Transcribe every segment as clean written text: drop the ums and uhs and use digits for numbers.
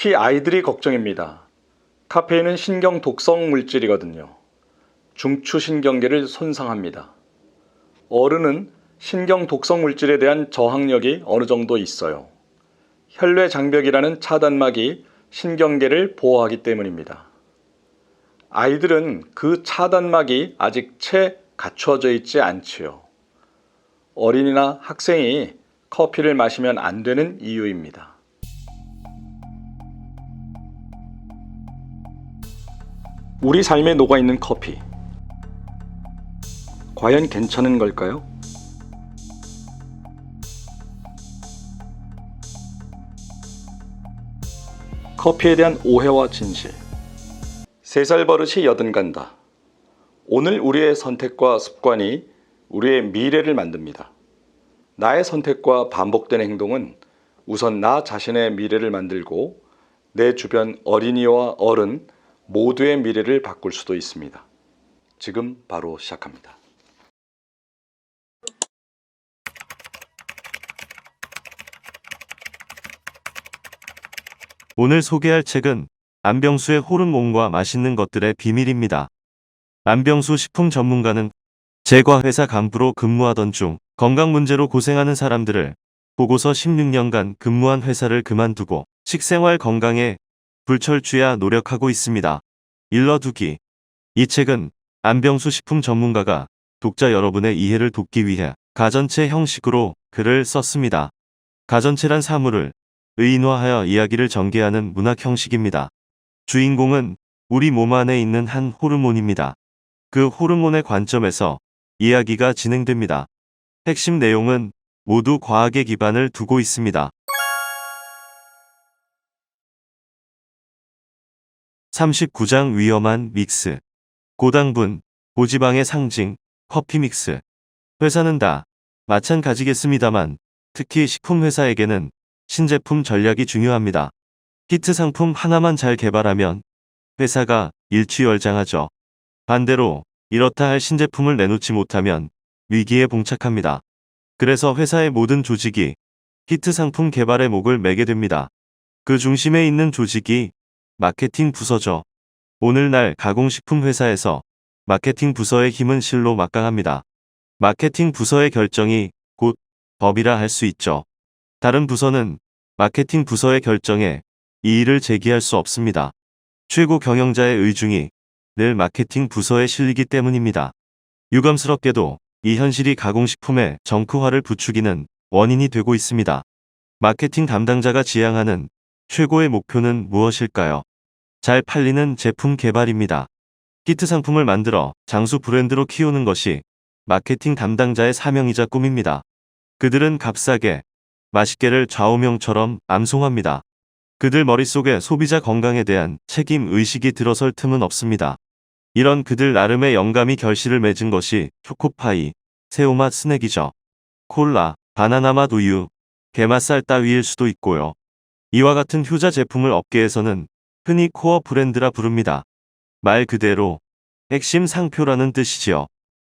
특히 아이들이 걱정입니다. 카페인은 신경 독성 물질이거든요. 중추신경계를 손상합니다. 어른은 신경 독성 물질에 대한 저항력이 어느 정도 있어요. 혈뇌 장벽이라는 차단막이 신경계를 보호하기 때문입니다. 아이들은 그 차단막이 아직 채 갖춰져 있지 않지요. 어린이나 학생이 커피를 마시면 안 되는 이유입니다. 우리 삶에 녹아있는 커피. 과연 괜찮은 걸까요? 커피에 대한 오해와 진실. 3살 버릇이 여든간다. 오늘 우리의 선택과 습관이 우리의 미래를 만듭니다. 나의 선택과 반복되는 행동은 우선 나 자신의 미래를 만들고 내 주변 어린이와 어른 모두의 미래를 바꿀 수도 있습니다. 지금 바로 시작합니다. 오늘 소개할 책은 안병수의 호르몬과 맛있는 것들의 비밀입니다. 안병수 식품 전문가는 제과회사 간부로 근무하던 중 건강 문제로 고생하는 사람들을 보고서 16년간 근무한 회사를 그만두고 식생활 건강에 불철주야 노력하고 있습니다. 일러두기. 이 책은 안병수 식품 전문가가 독자 여러분의 이해를 돕기 위해 가전체 형식으로 글을 썼습니다. 가전체란 사물을 의인화하여 이야기를 전개하는 문학 형식입니다. 주인공은 우리 몸 안에 있는 한 호르몬입니다. 그 호르몬의 관점에서 이야기가 진행됩니다. 핵심 내용은 모두 과학에 기반을 두고 있습니다. 39장 위험한 믹스. 고당분, 고지방의 상징, 커피 믹스. 회사는 다 마찬가지겠습니다만 특히 식품회사에게는 신제품 전략이 중요합니다. 히트 상품 하나만 잘 개발하면 회사가 일취월장하죠. 반대로 이렇다 할 신제품을 내놓지 못하면 위기에 봉착합니다. 그래서 회사의 모든 조직이 히트 상품 개발에 목을 매게 됩니다. 그 중심에 있는 조직이 마케팅 부서죠. 오늘날 가공식품 회사에서 마케팅 부서의 힘은 실로 막강합니다. 마케팅 부서의 결정이 곧 법이라 할 수 있죠. 다른 부서는 마케팅 부서의 결정에 이의를 제기할 수 없습니다. 최고 경영자의 의중이 늘 마케팅 부서에 실리기 때문입니다. 유감스럽게도 이 현실이 가공식품의 정크화를 부추기는 원인이 되고 있습니다. 마케팅 담당자가 지향하는 최고의 목표는 무엇일까요? 잘 팔리는 제품 개발입니다. 히트 상품을 만들어 장수 브랜드로 키우는 것이 마케팅 담당자의 사명이자 꿈입니다. 그들은 값싸게, 맛있게를 좌우명처럼 암송합니다. 그들 머릿속에 소비자 건강에 대한 책임 의식이 들어설 틈은 없습니다. 이런 그들 나름의 영감이 결실을 맺은 것이 초코파이, 새우맛 스낵이죠. 콜라, 바나나맛 우유, 게맛살 따위일 수도 있고요. 이와 같은 효자 제품을 업계에서는 흔히 코어 브랜드라 부릅니다. 말 그대로 핵심 상표라는 뜻이지요.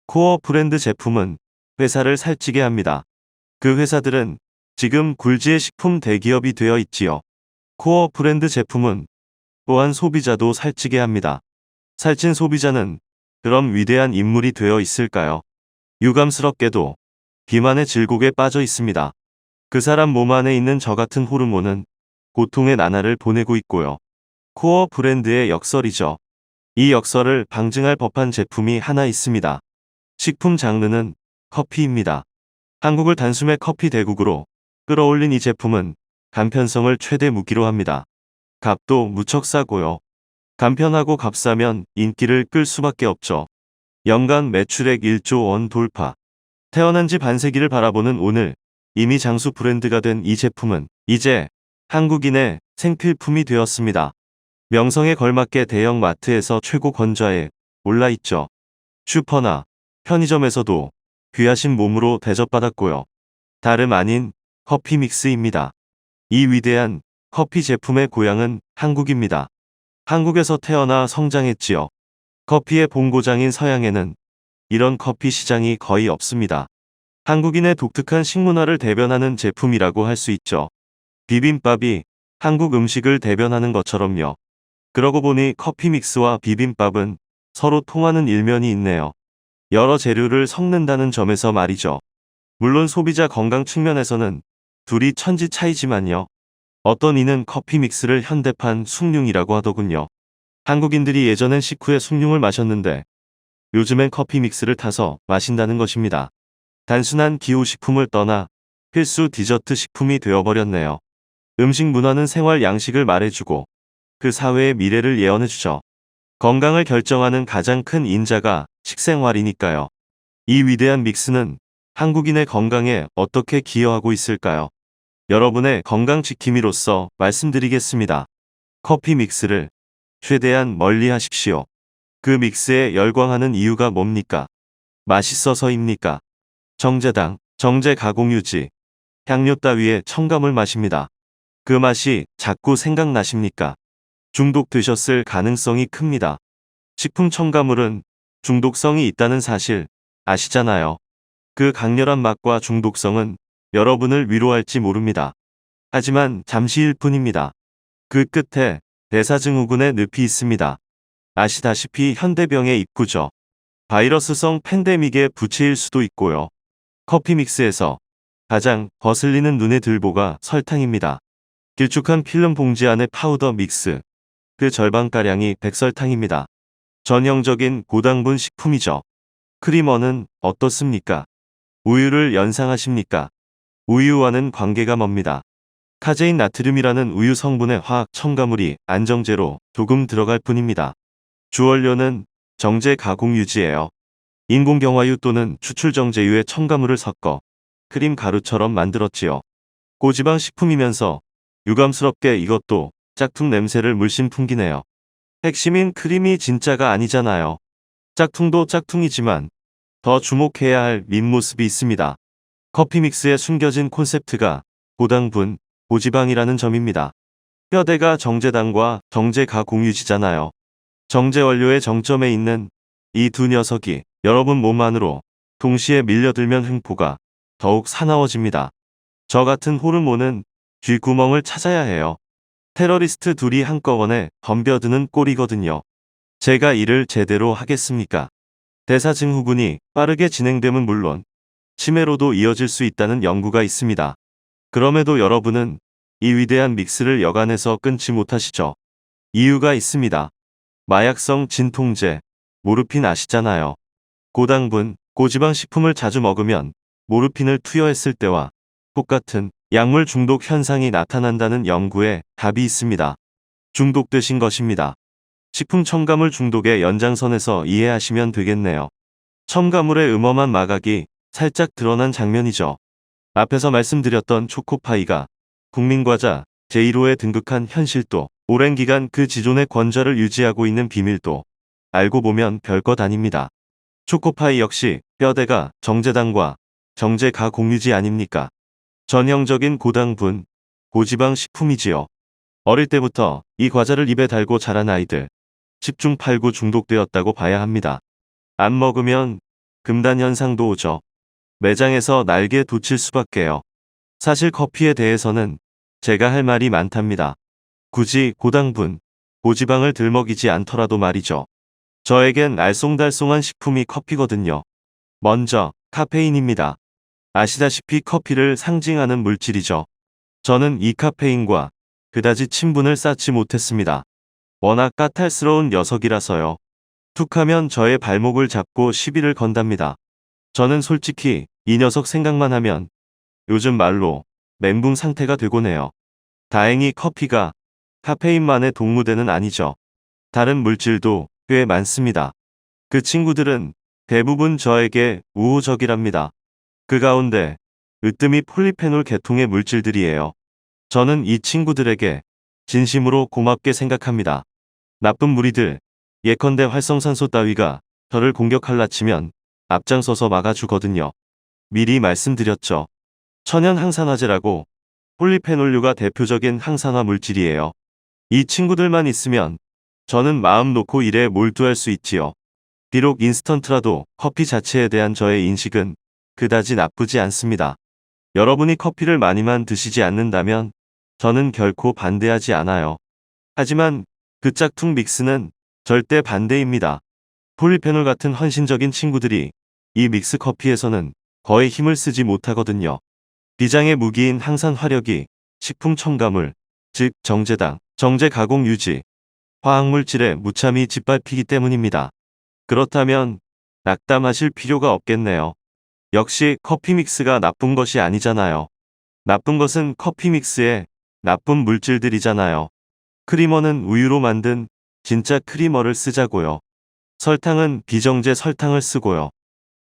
코어 브랜드 제품은 회사를 살찌게 합니다. 그 회사들은 지금 굴지의 식품 대기업이 되어 있지요. 코어 브랜드 제품은 또한 소비자도 살찌게 합니다. 살찐 소비자는 그럼 위대한 인물이 되어 있을까요? 유감스럽게도 비만의 질곡에 빠져 있습니다. 그 사람 몸 안에 있는 저 같은 호르몬은 고통의 나날을 보내고 있고요. 코어 브랜드의 역설이죠. 이 역설을 방증할 법한 제품이 하나 있습니다. 식품 장르는 커피입니다. 한국을 단숨에 커피 대국으로 끌어올린 이 제품은 간편성을 최대 무기로 합니다. 값도 무척 싸고요. 간편하고 값싸면 인기를 끌 수밖에 없죠. 연간 매출액 1조 원 돌파. 태어난 지 반세기를 바라보는 오늘 이미 장수 브랜드가 된 이 제품은 이제 한국인의 생필품이 되었습니다. 명성에 걸맞게 대형 마트에서 최고 권좌에 올라있죠. 슈퍼나 편의점에서도 귀하신 몸으로 대접받았고요. 다름 아닌 커피 믹스입니다. 이 위대한 커피 제품의 고향은 한국입니다. 한국에서 태어나 성장했지요. 커피의 본고장인 서양에는 이런 커피 시장이 거의 없습니다. 한국인의 독특한 식문화를 대변하는 제품이라고 할 수 있죠. 비빔밥이 한국 음식을 대변하는 것처럼요. 그러고 보니 커피 믹스와 비빔밥은 서로 통하는 일면이 있네요. 여러 재료를 섞는다는 점에서 말이죠. 물론 소비자 건강 측면에서는 둘이 천지 차이지만요. 어떤 이는 커피 믹스를 현대판 숭늉이라고 하더군요. 한국인들이 예전엔 식후에 숭늉을 마셨는데 요즘엔 커피 믹스를 타서 마신다는 것입니다. 단순한 기호식품을 떠나 필수 디저트 식품이 되어버렸네요. 음식 문화는 생활 양식을 말해주고 그 사회의 미래를 예언해주죠. 건강을 결정하는 가장 큰 인자가 식생활이니까요. 이 위대한 믹스는 한국인의 건강에 어떻게 기여하고 있을까요? 여러분의 건강 지킴이로서 말씀드리겠습니다. 커피 믹스를 최대한 멀리 하십시오. 그 믹스에 열광하는 이유가 뭡니까? 맛있어서입니까? 정제당, 정제 가공 유지, 향료 따위의 첨가물 마십니다. 그 맛이 자꾸 생각나십니까? 중독되셨을 가능성이 큽니다. 식품 첨가물은 중독성이 있다는 사실 아시잖아요. 그 강렬한 맛과 중독성은 여러분을 위로할지 모릅니다. 하지만 잠시일 뿐입니다. 그 끝에 대사증후군의 늪이 있습니다. 아시다시피 현대병의 입구죠. 바이러스성 팬데믹의 부채일 수도 있고요. 커피 믹스에서 가장 거슬리는 눈의 들보가 설탕입니다. 길쭉한 필름 봉지 안의 파우더 믹스, 그 절반가량이 백설탕입니다. 전형적인 고당분 식품이죠. 크리머는 어떻습니까? 우유를 연상하십니까? 우유와는 관계가 멉니다. 카제인 나트륨이라는 우유 성분의 화학 첨가물이 안정제로 조금 들어갈 뿐입니다. 주원료는 정제 가공 유지예요. 인공 경화유 또는 추출 정제유의 첨가물을 섞어 크림 가루처럼 만들었지요. 고지방 식품이면서 유감스럽게 이것도 짝퉁 냄새를 물씬 풍기네요. 핵심인 크림이 진짜가 아니잖아요. 짝퉁도 짝퉁이지만 더 주목해야 할 밑모습이 있습니다. 커피 믹스에 숨겨진 콘셉트가 고당분, 고지방이라는 점입니다. 뼈대가 정제당과 정제 가공유지잖아요. 정제 원료의 정점에 있는 이 두 녀석이 여러분 몸 안으로 동시에 밀려들면 횡포가 더욱 사나워집니다. 저 같은 호르몬은 쥐구멍을 찾아야 해요. 테러리스트 둘이 한꺼번에 덤벼드는 꼴이거든요. 제가 일을 제대로 하겠습니까? 대사증후군이 빠르게 진행됨은 물론 치매로도 이어질 수 있다는 연구가 있습니다. 그럼에도 여러분은 이 위대한 믹스를 여간해서 끊지 못하시죠. 이유가 있습니다. 마약성 진통제, 모르핀 아시잖아요. 고당분, 고지방 식품을 자주 먹으면 모르핀을 투여했을 때와 똑같은 약물 중독 현상이 나타난다는 연구에 답이 있습니다. 중독되신 것입니다. 식품 첨가물 중독의 연장선에서 이해하시면 되겠네요. 첨가물의 음험한 마각이 살짝 드러난 장면이죠. 앞에서 말씀드렸던 초코파이가 국민과자 제1호에 등극한 현실도, 오랜 기간 그 지존의 권좌를 유지하고 있는 비밀도 알고 보면 별것 아닙니다. 초코파이 역시 뼈대가 정제당과 정제 가공유지 아닙니까? 전형적인 고당분, 고지방 식품이지요. 어릴 때부터 이 과자를 입에 달고 자란 아이들, 10중 8구 중독되었다고 봐야 합니다. 안 먹으면 금단 현상도 오죠. 매장에서 날개 돋칠 수밖에요. 사실 커피에 대해서는 제가 할 말이 많답니다. 굳이 고당분, 고지방을 들먹이지 않더라도 말이죠. 저에겐 알쏭달쏭한 식품이 커피거든요. 먼저 카페인입니다. 아시다시피 커피를 상징하는 물질이죠. 저는 이 카페인과 그다지 친분을 쌓지 못했습니다. 워낙 까탈스러운 녀석이라서요. 툭하면 저의 발목을 잡고 시비를 건답니다. 저는 솔직히 이 녀석 생각만 하면 요즘 말로 멘붕 상태가 되곤 해요. 다행히 커피가 카페인만의 동무대는 아니죠. 다른 물질도 꽤 많습니다. 그 친구들은 대부분 저에게 우호적이랍니다. 그 가운데 으뜸이 폴리페놀 계통의 물질들이에요. 저는 이 친구들에게 진심으로 고맙게 생각합니다. 나쁜 무리들, 예컨대 활성산소 따위가 저를 공격할라 치면 앞장서서 막아주거든요. 미리 말씀드렸죠. 천연 항산화제라고 폴리페놀류가 대표적인 항산화 물질이에요. 이 친구들만 있으면 저는 마음 놓고 일에 몰두할 수 있지요. 비록 인스턴트라도 커피 자체에 대한 저의 인식은 그다지 나쁘지 않습니다. 여러분이 커피를 많이만 드시지 않는다면 저는 결코 반대하지 않아요. 하지만 그 짝퉁 믹스는 절대 반대입니다. 폴리페놀 같은 헌신적인 친구들이 이 믹스 커피에서는 거의 힘을 쓰지 못하거든요. 비장의 무기인 항산 화력이 식품 첨가물, 즉 정제당, 정제 가공 유지, 화학물질에 무참히 짓밟히기 때문입니다. 그렇다면 낙담하실 필요가 없겠네요. 역시 커피 믹스가 나쁜 것이 아니잖아요. 나쁜 것은 커피 믹스의 나쁜 물질들이잖아요. 크리머는 우유로 만든 진짜 크리머를 쓰자고요. 설탕은 비정제 설탕을 쓰고요.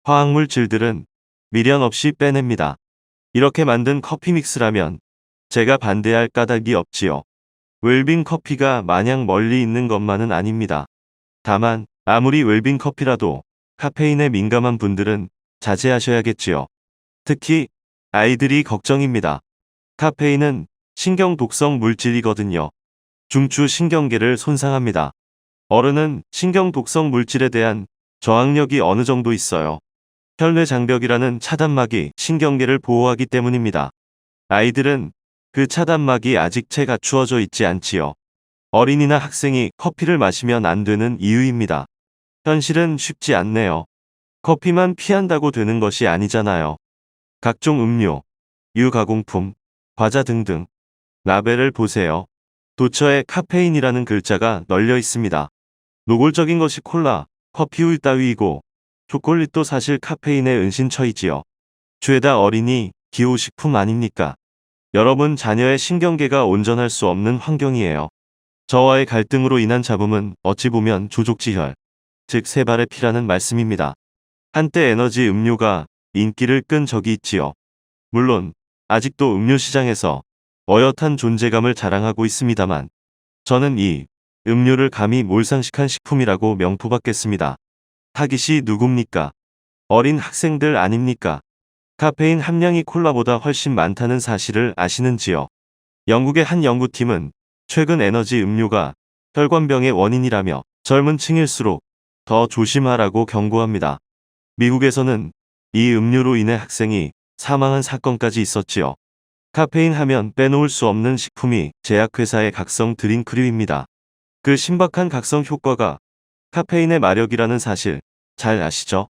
화학물질들은 미련 없이 빼냅니다. 이렇게 만든 커피 믹스라면 제가 반대할 까닭이 없지요. 웰빙 커피가 마냥 멀리 있는 것만은 아닙니다. 다만 아무리 웰빙 커피라도 카페인에 민감한 분들은 자제하셔야겠지요. 특히 아이들이 걱정입니다. 카페인은 신경 독성 물질이거든요. 중추 신경계를 손상합니다. 어른은 신경 독성 물질에 대한 저항력이 어느 정도 있어요. 혈뇌 장벽이라는 차단막이 신경계를 보호하기 때문입니다. 아이들은 그 차단막이 아직 채 갖추어져 있지 않지요. 어린이나 학생이 커피를 마시면 안 되는 이유입니다. 현실은 쉽지 않네요. 커피만 피한다고 되는 것이 아니잖아요. 각종 음료, 유가공품, 과자 등등. 라벨을 보세요. 도처에 카페인이라는 글자가 널려 있습니다. 노골적인 것이 콜라, 커피우유 따위이고 초콜릿도 사실 카페인의 은신처이지요. 죄다 어린이 기호식품 아닙니까? 여러분 자녀의 신경계가 온전할 수 없는 환경이에요. 저와의 갈등으로 인한 잡음은 어찌 보면 조족지혈, 즉 세발의 피라는 말씀입니다. 한때 에너지 음료가 인기를 끈 적이 있지요. 물론 아직도 음료 시장에서 어엿한 존재감을 자랑하고 있습니다만 저는 이 음료를 감히 몰상식한 식품이라고 명포받겠습니다. 타깃이 누굽니까? 어린 학생들 아닙니까? 카페인 함량이 콜라보다 훨씬 많다는 사실을 아시는지요? 영국의 한 연구팀은 최근 에너지 음료가 혈관병의 원인이라며 젊은 층일수록 더 조심하라고 경고합니다. 미국에서는 이 음료로 인해 학생이 사망한 사건까지 있었지요. 카페인 하면 빼놓을 수 없는 식품이 제약회사의 각성 드링크류입니다. 그 신박한 각성 효과가 카페인의 마력이라는 사실 잘 아시죠?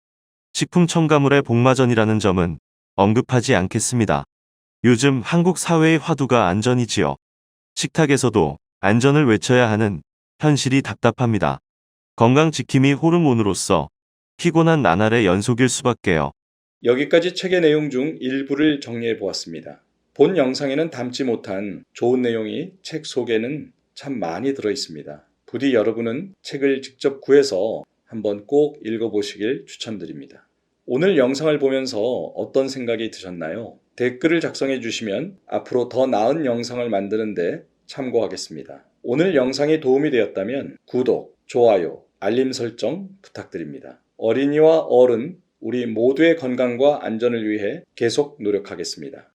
식품 첨가물의 복마전이라는 점은 언급하지 않겠습니다. 요즘 한국 사회의 화두가 안전이지요. 식탁에서도 안전을 외쳐야 하는 현실이 답답합니다. 건강 지킴이 호르몬으로서 피곤한 나날의 연속일 수밖에요. 여기까지 책의 내용 중 일부를 정리해 보았습니다. 본 영상에는 담지 못한 좋은 내용이 책 속에는 참 많이 들어 있습니다. 부디 여러분은 책을 직접 구해서 한번 꼭 읽어보시길 추천드립니다. 오늘 영상을 보면서 어떤 생각이 드셨나요? 댓글을 작성해 주시면 앞으로 더 나은 영상을 만드는데 참고하겠습니다. 오늘 영상이 도움이 되었다면 구독, 좋아요, 알림 설정 부탁드립니다. 어린이와 어른, 우리 모두의 건강과 안전을 위해 계속 노력하겠습니다.